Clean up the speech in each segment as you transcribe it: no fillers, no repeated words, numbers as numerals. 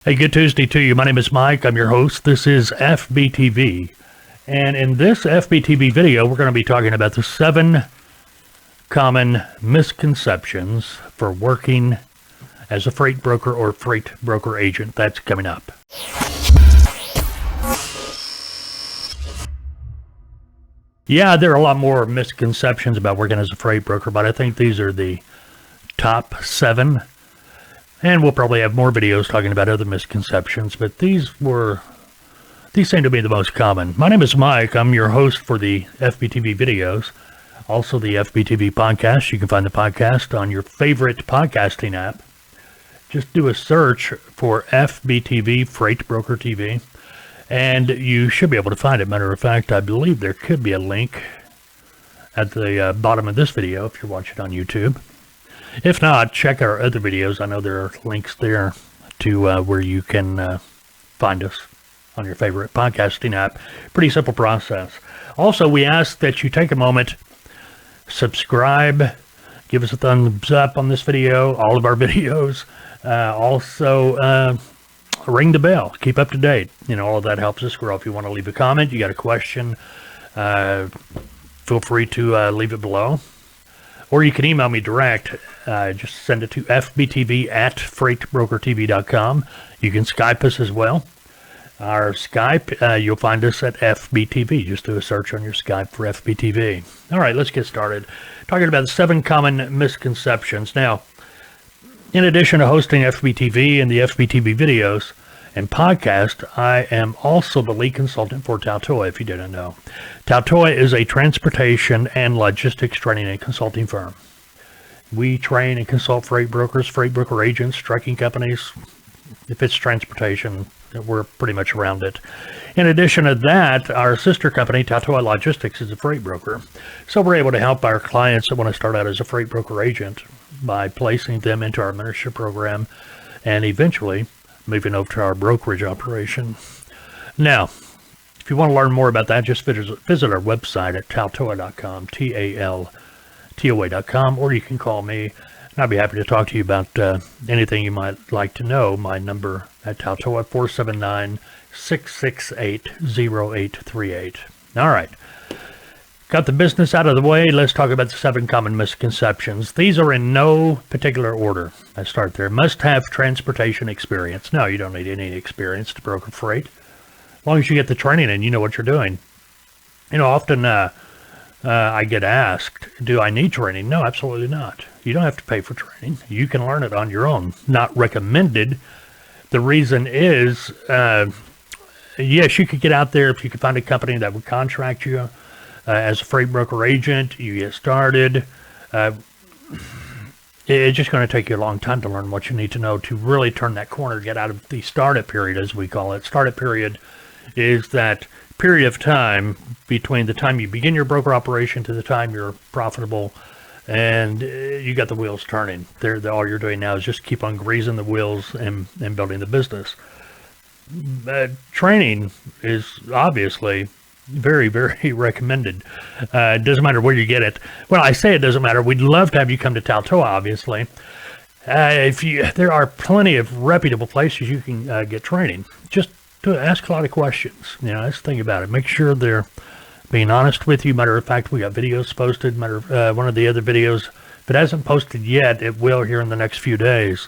Hey, good Tuesday to you. My name is Mike. I'm your host. This is FBTV. And in this FBTV video, we're going to be talking about the 7 common misconceptions for working as a freight broker or freight broker agent. That's coming up. Yeah, there are a lot more misconceptions about working as a freight broker, but I think these are the top 7. And we'll probably have more videos talking about other misconceptions, but these seem to be the most common. My name is Mike. I'm your host for the FBTV videos, also the FBTV podcast. You can find the podcast on your favorite podcasting app. Just do a search for FBTV, Freight Broker TV, and you should be able to find it. Matter of fact, I believe there could be a link at the bottom of this video if you're watching on YouTube. If not, check our other videos. I know there are links there to where you can find us on your favorite podcasting app. Pretty simple process. Also, we ask that you take a moment, subscribe, give us a thumbs up on this video, all of our videos. Also, ring the bell. Keep up to date. You know, all of that helps us grow. If you want to leave a comment, you got a question, feel free to leave it below. Or you can email me direct. Just send it to fbtv@freightbrokertv.com. You can Skype us as well. Our Skype, you'll find us at FBTV. Just do a search on your Skype for FBTV. All right, let's get started. Talking about 7 common misconceptions. Now, in addition to hosting FBTV and the FBTV videos and podcast, I am also the lead consultant for Tautoa, if you didn't know. Tautoa is a transportation and logistics training and consulting firm. We train and consult freight brokers, freight broker agents, trucking companies. If it's transportation, we're pretty much around it. In addition to that, our sister company, Tautoa Logistics, is a freight broker. So we're able to help our clients that want to start out as a freight broker agent by placing them into our mentorship program and eventually moving over to our brokerage operation. Now, if you want to learn more about that, just visit our website at tautoa.com, TALTOA.com, or you can call me, and I'd be happy to talk to you about anything you might like to know. My number at Tautoa, 479-668-0838. All right. Got the business out of the way. Let's talk about the 7 common misconceptions. These are in no particular order. I start there. Must have transportation experience. No, you don't need any experience to broker freight. As long as you get the training and you know what you're doing. You know, often I get asked, do I need training? No, absolutely not. You don't have to pay for training. You can learn it on your own. Not recommended. The reason is, yes, you could get out there if you could find a company that would contract you as a freight broker agent. You get started. It's just going to take you a long time to learn what you need to know to really turn that corner, get out of the startup period, as we call it. Startup period is that period of time between the time you begin your broker operation to the time you're profitable and you got the wheels turning. All you're doing now is just keep on greasing the wheels and building the business. Training is obviously very, very recommended. It doesn't matter where you get it. Well, I say it doesn't matter. We'd love to have you come to Tautoa, obviously. There are plenty of reputable places you can get training. Just to ask a lot of questions. You know, let's think about it. Make sure they're being honest with you. Matter of fact, we got videos posted. One of the other videos, if it hasn't posted yet, it will here in the next few days.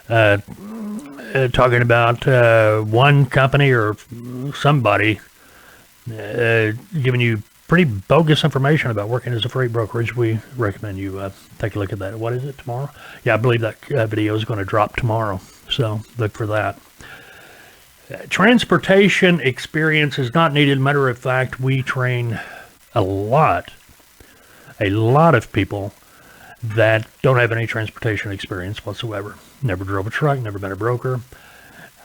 Talking about one company or somebody giving you pretty bogus information about working as a freight brokerage. We recommend you take a look at that. What is it, tomorrow? Yeah, I believe that video is going to drop tomorrow, so look for that. Transportation experience is not needed. Matter of fact, we train a lot of people that don't have any transportation experience whatsoever. Never drove a truck, never been a broker.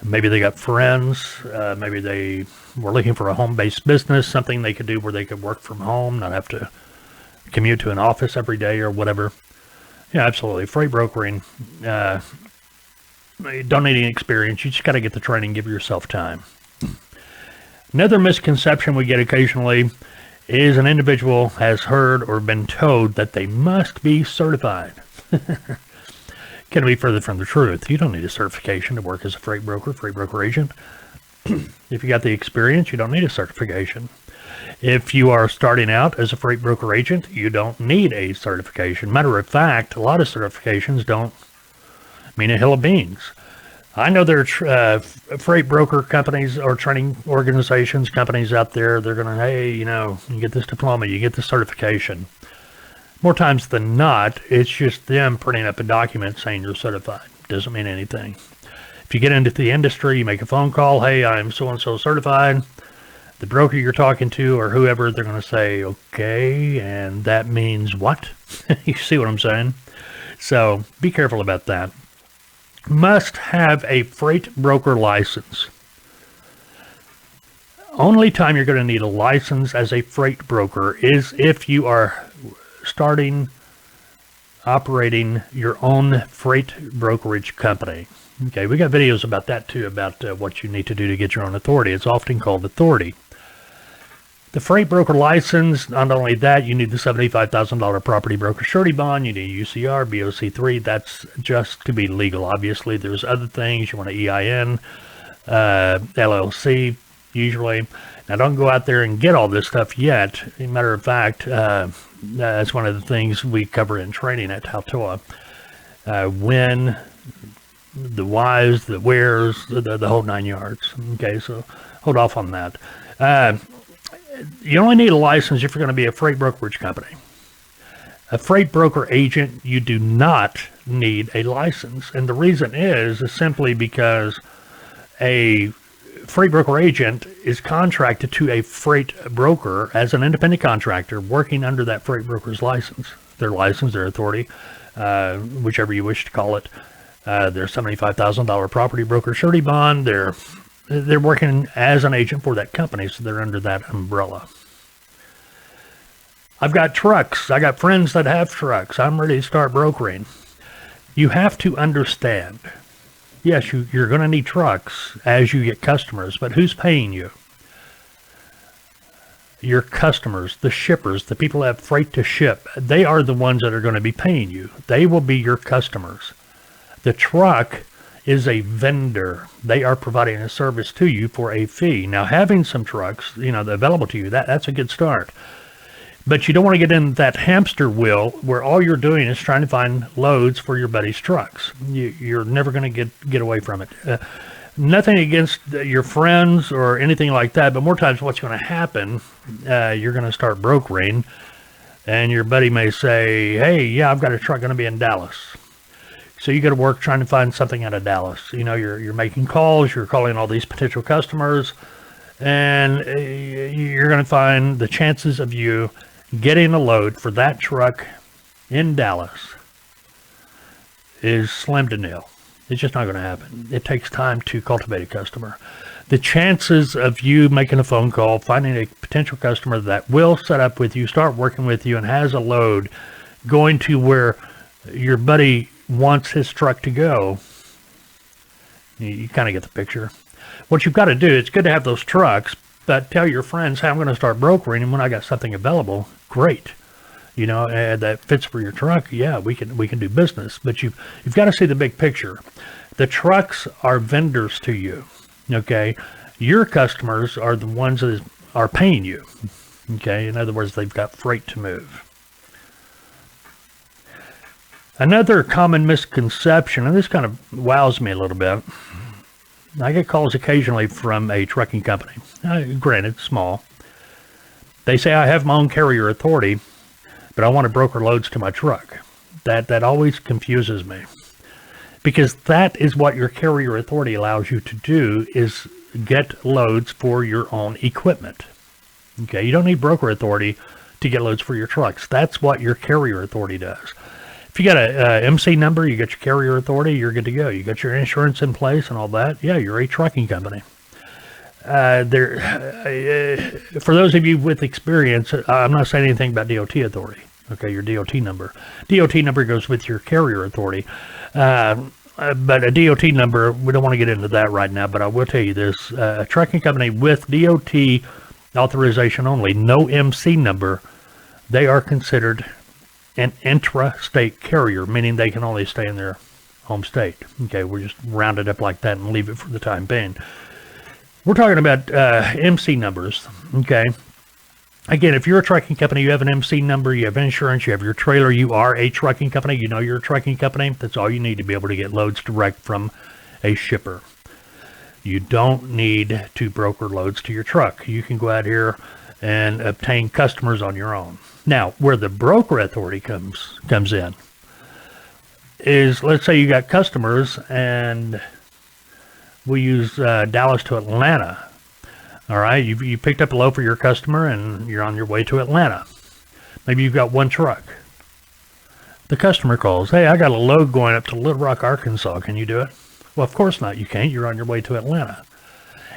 Maybe they got friends, maybe they were looking for a home-based business, something they could do where they could work from home, not have to commute to an office every day or whatever. Yeah, absolutely. Freight brokering, you don't need any experience. You just got to get the training, give yourself time. Another misconception we get occasionally is an individual has heard or been told that they must be certified. Can be further from the truth. You don't need a certification to work as a freight broker agent. If you got the experience, you don't need a certification. If you are starting out as a freight broker agent, you don't need a certification. Matter of fact, a lot of certifications don't mean a hill of beans. I know there are freight broker companies or training organizations, companies out there, they're going to, hey, you know, you get this diploma, you get this certification. More times than not, it's just them printing up a document saying you're certified. Doesn't mean anything. If you get into the industry, you make a phone call, hey, I'm so-and-so certified. The broker you're talking to or whoever, they're going to say, okay, and that means what? You see what I'm saying? So be careful about that. Must have a freight broker license. Only time you're going to need a license as a freight broker is if you are operating your own freight brokerage company. Okay, we got videos about that too, about what you need to do to get your own authority. It's often called authority. The freight broker license, not only that, you need the $75,000 property broker surety bond, you need UCR, BOC3, that's just to be legal. Obviously, there's other things, you want an EIN, LLC, usually. Now, don't go out there and get all this stuff yet. As a matter of fact, that's one of the things we cover in training at Taltoa. When, the whys, the wheres, the whole 9 yards. Okay, so hold off on that. You only need a license if you're going to be a freight brokerage company. A freight broker agent, you do not need a license. And the reason is simply because a freight broker agent is contracted to a freight broker as an independent contractor working under that freight broker's license. Their license, their authority, whichever you wish to call it. Their $75,000 property broker surety bond, they're working as an agent for that company, so they're under that umbrella. I've got trucks. I got friends that have trucks. I'm ready to start brokering. You have to understand, yes, you're going to need trucks as you get customers, but who's paying you? Your customers, the shippers, the people that have freight to ship. They are the ones that are going to be paying you. They will be your customers. The truck is a vendor. They are providing a service to you for a fee. Now, having some trucks, available to you, that's a good start. But you don't want to get in that hamster wheel where all you're doing is trying to find loads for your buddy's trucks. You're never going to get away from it. Nothing against your friends or anything like that, but more times what's going to happen, you're going to start brokering, and your buddy may say, hey, yeah, I've got a truck going to be in Dallas. So you got to work trying to find something out of Dallas. You're making calls, you're calling all these potential customers, and you're going to find the chances of you getting a load for that truck in Dallas is slim to nil. It's just not going to happen. It takes time to cultivate a customer. The chances of you making a phone call, finding a potential customer that will set up with you, start working with you, and has a load going to where your buddy wants his truck to go, you kind of get the picture. What you've got to do, it's good to have those trucks, but tell your friends, hey, I'm going to start brokering, and when I got something available, great. That fits for your truck, yeah, we can do business. But you've got to see the big picture. The trucks are vendors to you, okay? Your customers are the ones that are paying you, okay? In other words, they've got freight to move. Another common misconception, and this kind of wows me a little bit, I get calls occasionally from a trucking company, granted, small. They say, I have my own carrier authority, but I want to broker loads to my truck. That always confuses me, because that is what your carrier authority allows you to do, is get loads for your own equipment. Okay, you don't need broker authority to get loads for your trucks. That's what your carrier authority does. If you got a MC number, you got your carrier authority, you're good to go. You got your insurance in place and all that. Yeah, you're a trucking company. For those of you with experience, I'm not saying anything about DOT authority. Okay, your DOT number. DOT number goes with your carrier authority. But a DOT number, we don't want to get into that right now, but I will tell you this. A trucking company with DOT authorization only, no MC number, they are considered an intrastate carrier, meaning they can only stay in their home state. Okay, we'll just round it up like that and leave it for the time being. We're talking about MC numbers. Okay. Again, if you're a trucking company, you have an MC number, you have insurance, you have your trailer, you are a trucking company, you know you're a trucking company. That's all you need to be able to get loads direct from a shipper. You don't need to broker loads to your truck. You can go out here and obtain customers on your own. Now, where the broker authority comes in is, let's say you got customers, and we use Dallas to Atlanta. All right, you picked up a load for your customer, and you're on your way to Atlanta. Maybe you've got one truck. The customer calls, hey, I got a load going up to Little Rock, Arkansas. Can you do it? Well, of course not. You can't. You're on your way to Atlanta.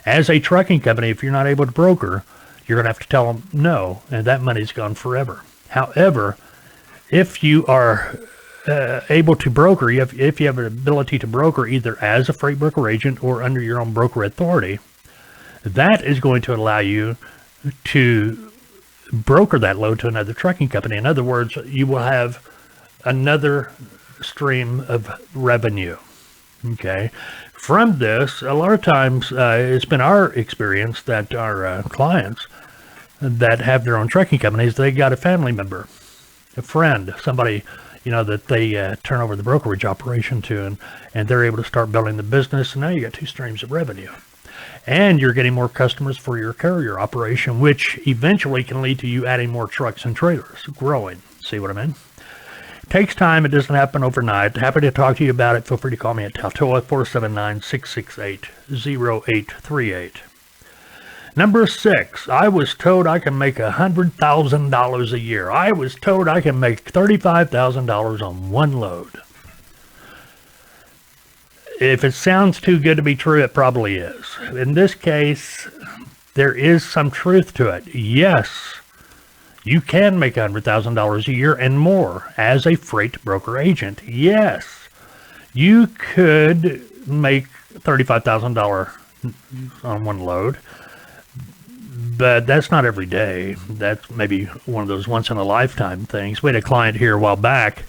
As a trucking company, if you're not able to broker, you're going to have to tell them no, and that money's gone forever. However, if you are able to broker, if you have an ability to broker either as a freight broker agent or under your own broker authority, that is going to allow you to broker that load to another trucking company. In other words, you will have another stream of revenue. Okay. From this, a lot of times, it's been our experience that our clients that have their own trucking companies, they got a family member, a friend, somebody, that they turn over the brokerage operation to, and they're able to start building the business. And now you got two streams of revenue. And you're getting more customers for your carrier operation, which eventually can lead to you adding more trucks and trailers, growing. See what I mean? Takes time. It doesn't happen overnight. Happy to talk to you about it. Feel free to call me at Taltoa 479-668-0838. Number 6, I was told I can make $100,000 a year. I was told I can make $35,000 on one load. If it sounds too good to be true, it probably is. In this case, there is some truth to it. Yes, you can make $100,000 a year and more as a freight broker agent. Yes, you could make $35,000 on one load, but that's not every day. That's maybe one of those once-in-a-lifetime things. We had a client here a while back.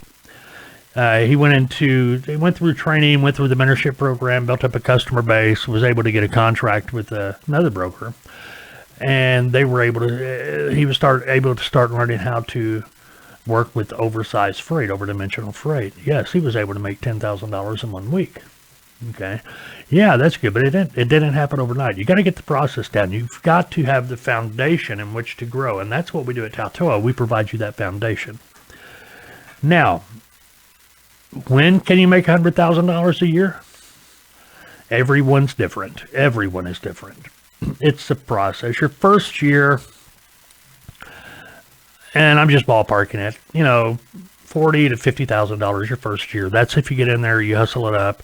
He went through training, went through the mentorship program, built up a customer base, was able to get a contract with another broker. And he was able to start learning how to work with oversized freight, overdimensional freight. Yes, he was able to make $10,000 in 1 week. Okay. Yeah, that's good, but it didn't happen overnight. You got to get the process down. You've got to have the foundation in which to grow. And that's what we do at Taltoa. We provide you that foundation. Now, when can you make $100,000 a year? Everyone's different. Everyone is different. It's a process. Your first year, and I'm just ballparking it, $40,000 to $50,000 your first year. That's if you get in there, you hustle it up.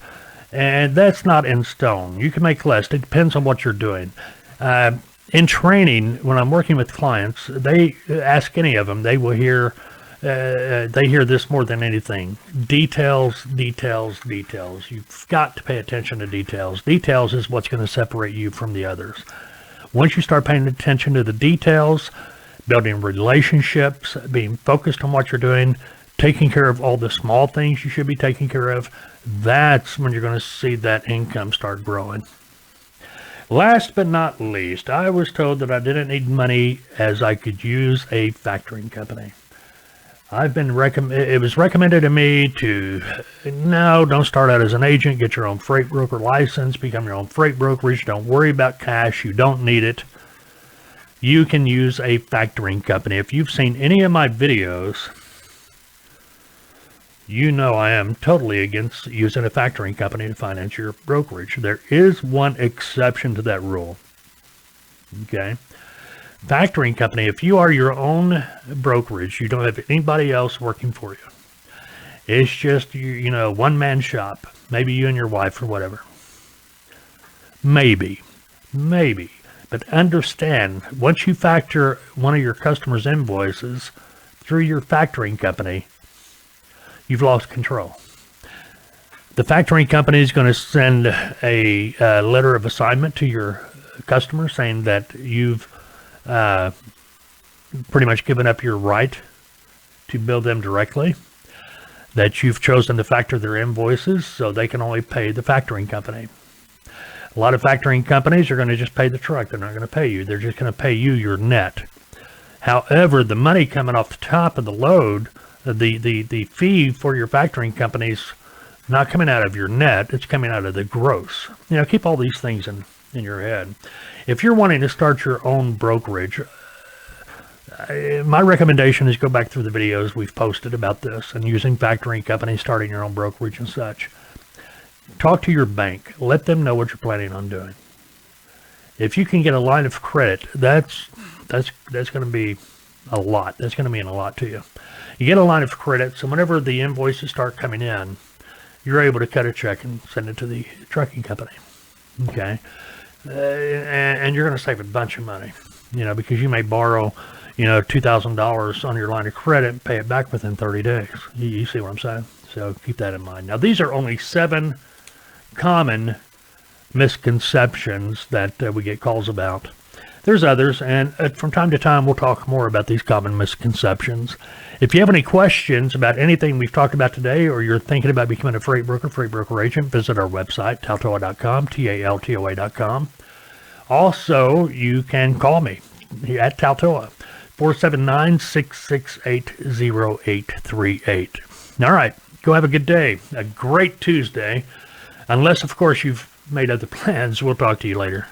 And that's not in stone. You can make less. It depends on what you're doing. In training, when I'm working with clients, they ask any of them, they will hear, they hear this more than anything. Details, details, details. You've got to pay attention to details. Details is what's going to separate you from the others. Once you start paying attention to the details, building relationships, being focused on what you're doing, taking care of all the small things you should be taking care of, that's when you're going to see that income start growing. Last but not least, I was told that I didn't need money as I could use a factoring company. It was recommended to me don't start out as an agent, get your own freight broker license, become your own freight brokerage, don't worry about cash, you don't need it. You can use a factoring company. If you've seen any of my videos, you know I am totally against using a factoring company to finance your brokerage. There is one exception to that rule. Okay? Factoring company, if you are your own brokerage, you don't have anybody else working for you. It's just, one-man shop. Maybe you and your wife or whatever. Maybe. But understand, once you factor one of your customers' invoices through your factoring company, you've lost control. The factoring company is going to send a letter of assignment to your customer saying that you've pretty much given up your right to bill them directly. that you've chosen to factor their invoices so they can only pay the factoring company. A lot of factoring companies are going to just pay the truck. They're not going to pay you. They're just going to pay you your net. However, the money coming off the top of the load, the fee for your factoring company's not coming out of your net. It's coming out of the gross. You know, keep all these things in your head. If you're wanting to start your own brokerage, my recommendation is go back through the videos we've posted about this and using factoring companies, starting your own brokerage and such. Talk to your bank. Let them know what you're planning on doing. If you can get a line of credit, that's going to be a lot. That's going to mean a lot to you. You get a line of credit, so whenever the invoices start coming in, you're able to cut a check and send it to the trucking company. Okay, and you're going to save a bunch of money, you know, because you may borrow, you know, $2,000 on your line of credit and pay it back within 30 days. You see what I'm saying? So keep that in mind. Now, these are only 7 common misconceptions that we get calls about. There's others, and from time to time, we'll talk more about these common misconceptions. If you have any questions about anything we've talked about today, or you're thinking about becoming a freight broker agent, visit our website, taltoa.com, TALTOA.com. Also, you can call me at Taltoa, 479-668-0838. All right, go have a good day, a great Tuesday, unless, of course, you've made other plans. We'll talk to you later.